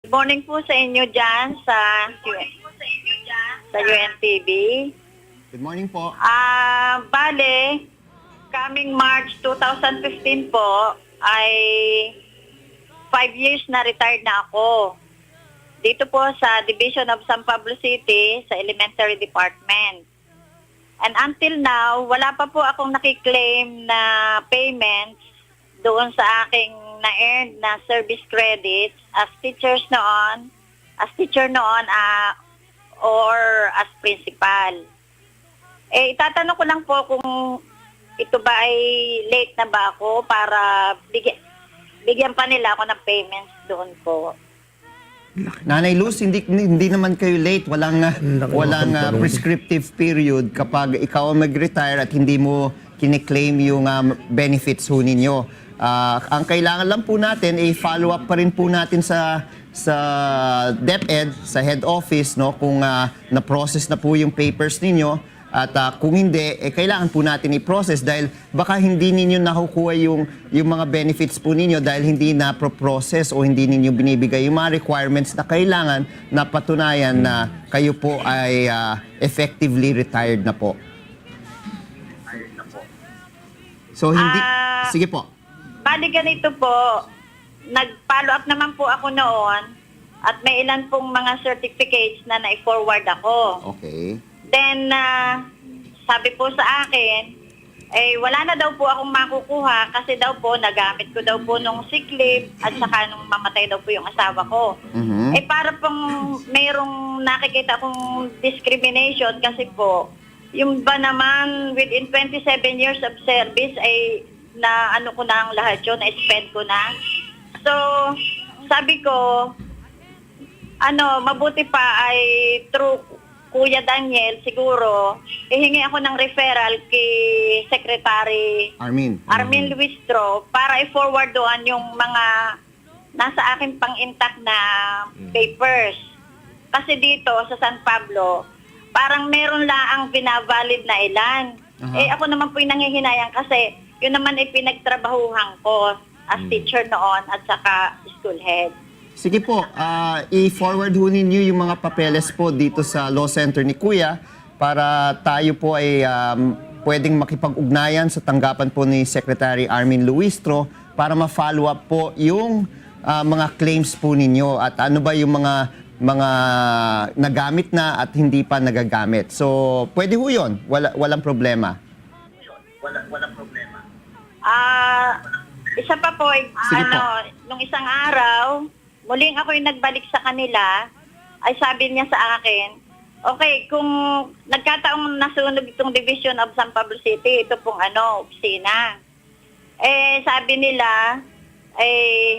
Morning po sa inyo dyan sa UNTV. Good morning po. Bale, coming March 2015 po ay 5 years na retired na ako. Dito po sa Division of San Pablo City sa Elementary Department. And until now, wala pa po akong nakiklaim na payments doon sa aking na-earned na service credits as teacher noon or as principal. Itatanong ko lang po kung ito ba ay late na ba ako para bigyan pa nila ako ng payments doon po. Nanay Luz, hindi naman kayo late. Walang prescriptive period kapag ikaw ang mag-retire at hindi mo kine-claim yung benefits ho ninyo. Ang kailangan lang po natin ay follow up pa rin po natin sa DepEd, sa head office, no, kung na-process na po yung papers ninyo. At kung hindi, kailangan po natin i-process dahil baka hindi ninyo nakukuha yung mga benefits po ninyo dahil hindi na-process o hindi ninyo binibigay yung mga requirements na kailangan na patunayan na kayo po ay effectively retired na po. So, hindi... Sige po. Bali ganito po, nag-follow up naman po ako noon at may ilan pong mga certificates na na-forward ako. Okay. Then, sabi po sa akin, wala na daw po akong makukuha kasi daw po, nagamit ko daw po nung sick leave at saka nung mamatay daw po yung asawa ko. Para pong mayroong nakikita akong discrimination kasi po, yung ba naman within 27 years of service ay na ano ko na ang lahat yun, na-spend ko na. So, sabi ko, mabuti pa ay through Kuya Daniel, siguro, hihingi ako ng referral kay Secretary Armin Luistro para i-forward doon yung mga nasa akin pang-intact na papers. Kasi dito sa San Pablo, parang meron lang ang binavalid na ilan. Ako naman po yung nangihinayang kasi yun naman ay pinagtrabahuhan ko as teacher noon at saka school head. Sige po, i-forward ho ninyo yung mga papeles po dito sa law center ni Kuya para tayo po ay pwedeng makipag-ugnayan sa tanggapan po ni Secretary Armin Luistro para ma-follow up po yung mga claims po ninyo at ano ba yung mga nagamit na at hindi pa nagagamit. So, pwede ho yun. Walang problema. Walang problema. Isa pa po, nung isang araw, muling ako yung nagbalik sa kanila, ay sabi niya sa akin, okay, kung nagkataong nasunog itong Division of San Pablo City, ito pong opisina. Sabi nila,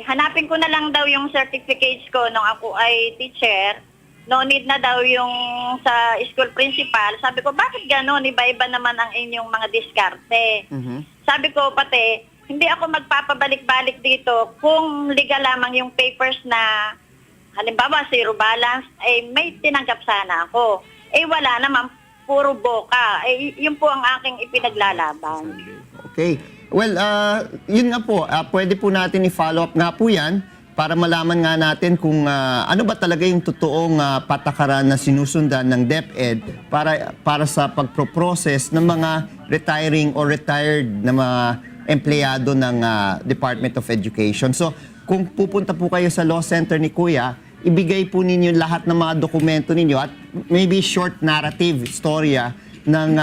hanapin ko na lang daw yung certificates ko nung ako ay teacher. No need na daw yung sa school principal. Sabi ko, bakit gano'n? Iba-iba naman ang inyong mga diskarte. Sabi ko, pati, hindi ako magpapabalik-balik dito kung legal lamang yung papers na halimbawa zero balance, may tinanggap sana ako. Wala naman, puro boka. Yun po ang aking ipinaglalaban. Okay. Well, yun nga po, pwede po natin i-follow up nga po yan para malaman nga natin kung ano ba talaga yung totoong patakaran na sinusundan ng DepEd para sa pagpro-process ng mga retiring or retired na mga empleyado ng Department of Education. So, kung pupunta po kayo sa law center ni Kuya, ibigay po ninyo lahat ng mga dokumento ninyo at maybe short narrative storya ng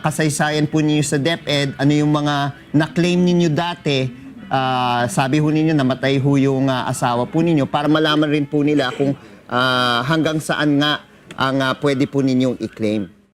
kasaysayan po ninyo sa DepEd, ano yung mga na-claim ninyo dati, sabi ho ninyo namatay ho yung asawa po ninyo para malaman rin po nila kung hanggang saan nga ang pwede po ninyong i-claim.